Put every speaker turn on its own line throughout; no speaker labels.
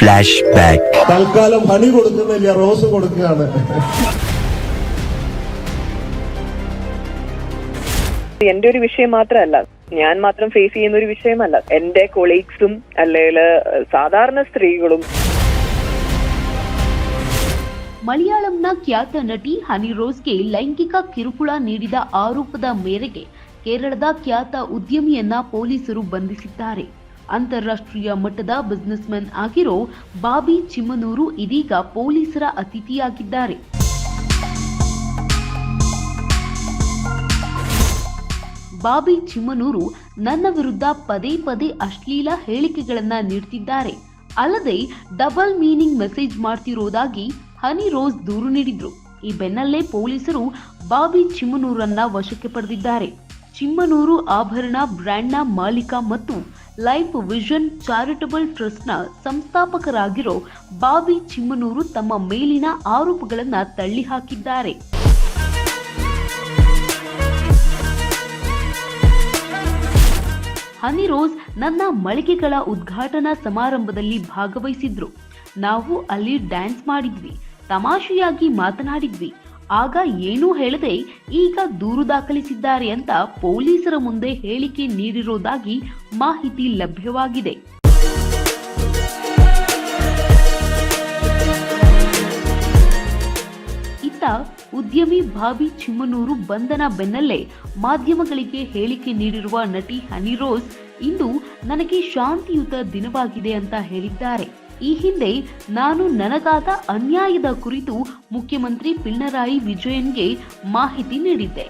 Flash back.
തൽക്കാലം honey കൊടുക്കുന്നില്ല, rose കൊടുക്കുകയാണ്.
എന്റെ ഒരു വിഷയം മാത്രമല്ല, ഞാൻ മാത്രം ഫേസ് ചെയ്യുന്ന ഒരു വിഷയമല്ല. എന്റെ കൊളീഗ്സും അല്ലെങ്കിൽ സാധാരണ സ്ത്രീകളും.
ಮಲಯಾಳಂನ ಖ್ಯಾತ ನಟಿ ಹನಿ ರೋಸ್ಗೆ ಲೈಂಗಿಕ ಕಿರುಕುಳ ನೀಡಿದ ಆರೋಪದ ಮೇರೆಗೆ ಕೇರಳದ ಖ್ಯಾತ ಉದ್ಯಮಿಯನ್ನ ಪೊಲೀಸರು ಬಂಧಿಸಿದ್ದಾರೆ. ಅಂತಾರಾಷ್ಟ್ರೀಯ ಮಟ್ಟದ ಬಿಸಿನೆಸ್ ಮ್ಯಾನ್ ಆಗಿರೋ ಬಾಬಿ ಚಿಮ್ಮನೂರು ಇದೀಗ ಪೊಲೀಸರ ಅತಿಥಿಯಾಗಿದ್ದಾರೆ. ಬಾಬಿ ಚಿಮ್ಮನೂರು ನನ್ನ ವಿರುದ್ಧ ಪದೇ ಪದೇ ಅಶ್ಲೀಲ ಹೇಳಿಕೆಗಳನ್ನ ನೀಡುತ್ತಿದ್ದಾರೆ, ಅಲ್ಲದೆ ಡಬಲ್ ಮೀನಿಂಗ್ ಮೆಸೇಜ್ ಮಾಡ್ತಿರೋದಾಗಿ ಹನಿ ರೋಸ್ ದೂರು ನೀಡಿದ್ರು. ಈ ಬೆನ್ನಲ್ಲೇ ಪೊಲೀಸರು ಬಾಬಿ ಚಿಮ್ಮನೂರನ್ನ ವಶಕ್ಕೆ ಪಡೆದಿದ್ದಾರೆ. ಚಿಮ್ಮನೂರು ಆಭರಣ ಬ್ರ್ಯಾಂಡ್ನ ಮಾಲೀಕ ಮತ್ತು ಲೈಫ್ ವಿಷನ್ ಚಾರಿಟಬಲ್ ಟ್ರಸ್ಟ್ನ ಸಂಸ್ಥಾಪಕರಾಗಿರೋ ಬಾಬಿ ಚಿಮ್ಮನೂರು ತಮ್ಮ ಮೇಲಿನ ಆರೋಪಗಳನ್ನ ತಳ್ಳಿ ಹಾಕಿದ್ದಾರೆ. ಹನಿ ರೋಸ್ ನನ್ನ ಮಳಿಗೆಗಳ ಉದ್ಘಾಟನಾ ಸಮಾರಂಭದಲ್ಲಿ ಭಾಗವಹಿಸಿದ್ರು. ನಾವು ಅಲ್ಲಿ ಡ್ಯಾನ್ಸ್ ಮಾಡಿದ್ವಿ, ತಮಾಷೆಯಾಗಿ ಮಾತನಾಡಿದ್ವಿ. ಆಗ ಏನೂ ಹೇಳದೆ ಈಗ ದೂರು ದಾಖಲಿಸಿದ್ದಾರೆ ಅಂತ ಪೊಲೀಸರ ಮುಂದೆ ಹೇಳಿಕೆ ನೀಡಿರೋದಾಗಿ ಮಾಹಿತಿ ಲಭ್ಯವಾಗಿದೆ. ಇತ್ತ ಉದ್ಯಮಿ ಬಾಬಿ ಚಿಮ್ಮನೂರು ಬಂಧನ ಬೆನ್ನಲ್ಲೇ ಮಾಧ್ಯಮಗಳಿಗೆ ಹೇಳಿಕೆ ನೀಡಿರುವ ನಟಿ ಹನಿ ರೋಸ್ ಇಂದು ನನಗೆ ಶಾಂತಿಯುತ ದಿನವಾಗಿದೆ ಅಂತ ಹೇಳಿದ್ದಾರೆ. ಈ ಹಿಂದೆ ನಾನು ನನಗಾದ ಅನ್ಯಾಯದ ಕುರಿತು ಮುಖ್ಯಮಂತ್ರಿ ಪಿಣರಾಯಿ ವಿಜಯನ್ಗೆ ಮಾಹಿತಿ ನೀಡಿದ್ದೆ.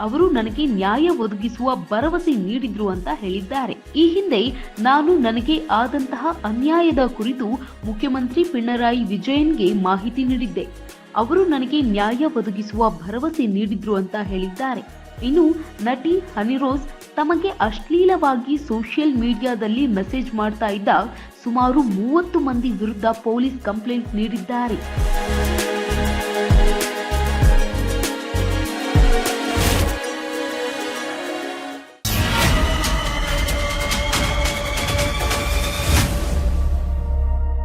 ಅವರು ನನಗೆ ನ್ಯಾಯ ಒದಗಿಸುವ ಭರವಸೆ ನೀಡಿದ್ರು ಅಂತ ಹೇಳಿದ್ದಾರೆ. ಈ ಹಿಂದೆ ನಾನು ನನಗೆ ಆದಂತಹ ಅನ್ಯಾಯದ ಕುರಿತು ಮುಖ್ಯಮಂತ್ರಿ ಪಿಣರಾಯಿ ವಿಜಯನ್ಗೆ ಮಾಹಿತಿ ನೀಡಿದ್ದೆ. ಅವರು ನನಗೆ ನ್ಯಾಯ ಒದಗಿಸುವ ಭರವಸೆ ನೀಡಿದ್ರು ಅಂತ ಹೇಳಿದ್ದಾರೆ. ಇನ್ನು ನಟಿ ಹನಿ ರೋಸ್ ತಮಗೆ ಅಶ್ಲೀಲವಾಗಿ ಸೋಷಿಯಲ್ ಮೀಡಿಯಾದಲ್ಲಿ ಮೆಸೇಜ್ ಮಾಡ್ತಾ ಇದ್ದ ಸುಮಾರು 30 ಮಂದಿ ವಿರುದ್ಧ ಪೊಲೀಸ್ ಕಂಪ್ಲೇಂಟ್ ನೀಡಿದ್ದಾರೆ.